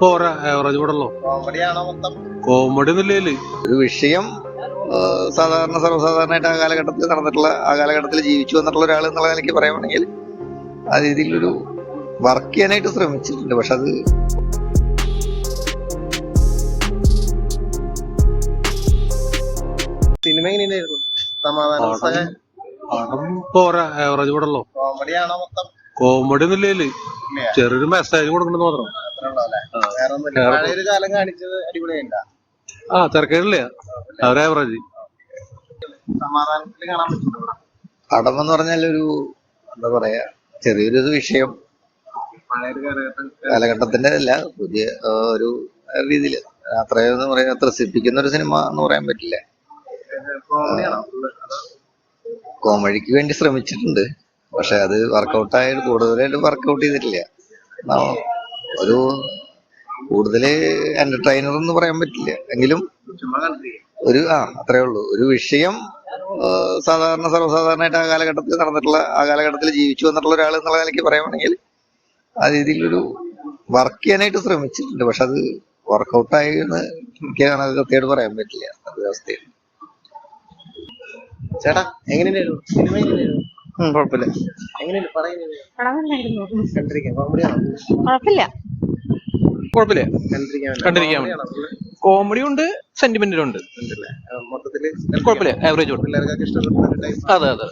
പോരാ, ആവറേജ് പടല്ലോ. കോമഡിയാണോ മൊത്തം? കോമഡി ഒന്നുമില്ലേ. ഒരു വിഷയം സാധാരണ സർവ്വസാധാരണമായിട്ട് ആ കാലഘട്ടത്തിൽ നടന്നിട്ടുള്ള, ആ കാലഘട്ടത്തിൽ ജീവിച്ചു വന്നിട്ടുള്ള ഒരാൾ എന്നുള്ള നിലയ്ക്ക് പറയുകയാണെങ്കിൽ ആ രീതിയിലൊരു വർക്ക് ചെയ്യാനായിട്ട് ശ്രമിച്ചിട്ടുണ്ട്. പക്ഷെ അത് സിനിമ എങ്ങനെയായിരുന്നു? സമാധാന പടം പോരാ, ആവറേജ് പടല്ലോ. കോമഡിയാണോ മൊത്തം? കോമഡി ഒന്നുമില്ലേ. ചെറിയൊരു മെസ്സേജ് കൊടുക്കണെന്ന് മാത്രം. വേറെ ഒന്നുമില്ല. പഴയൊരു കാലം കാണിച്ചത് അടിപൊളിയായില്ല. തിരക്കേടില്ല, അവർ ആവറേജ്. സമാധാനത്തിൽ കാണാൻ പറ്റും. പടം എന്ന് പറഞ്ഞാൽ ഒരു എന്താ പറയാ, ചെറിയൊരു വിഷയം പഴയൊരു കാലഘട്ടത്തിന്റെ അല്ല, പുതിയ ഒരു രീതിയിൽ അത്രയൊന്നും പറയാ ത്രസിപ്പിക്കുന്ന ഒരു സിനിമ എന്ന് പറയാൻ പറ്റില്ല. കോമഡിയാണോ? കോമഡിക്ക് വേണ്ടി ശ്രമിച്ചിട്ടുണ്ട്, പക്ഷെ അത് വർക്കൗട്ടായിട്ട് കൂടുതലായിട്ട് വർക്കൗട്ട് ചെയ്തിട്ടില്ല. ഒരു കൂടുതൽ എന്റർടൈനർ എന്ന് പറയാൻ പറ്റില്ല. എങ്കിലും ഒരു അത്രേ ഉള്ളൂ. ഒരു വിഷയം സാധാരണ സർവ്വസാധാരണമായിട്ട് ആ കാലഘട്ടത്തിൽ നടന്നിട്ടുള്ള, ആ കാലഘട്ടത്തിൽ ജീവിച്ചു വന്നിട്ടുള്ള ഒരാൾ എന്നുള്ള നിലയ്ക്ക് പറയുകയാണെങ്കിൽ ആ രീതിയിലൊരു വർക്ക് ചെയ്യാനായിട്ട് ശ്രമിച്ചിട്ടുണ്ട്. പക്ഷെ അത് വർക്കൗട്ടായി എന്ന് എനിക്ക് കൃത്യമായിട്ട് പറയാൻ പറ്റില്ല. അത് അവസ്ഥയാണ്. ചേട്ടാ എങ്ങനെയായിരുന്നു സിനിമ? എങ്ങനെയായിരുന്നു? കുഴപ്പമില്ല. എങ്ങനെയുണ്ട്? പറയുന്നത് കുഴപ്പമില്ല. കണ്ടിരിക്കാൻ കോമഡി ഉണ്ട്, സെന്റിമെന്റിലും ഉണ്ട്. മൊത്തത്തില് കുഴപ്പമില്ല, ആവറേജ്. പിള്ളേർക്കൊക്കെ ഇഷ്ടപ്പെട്ട അതെ.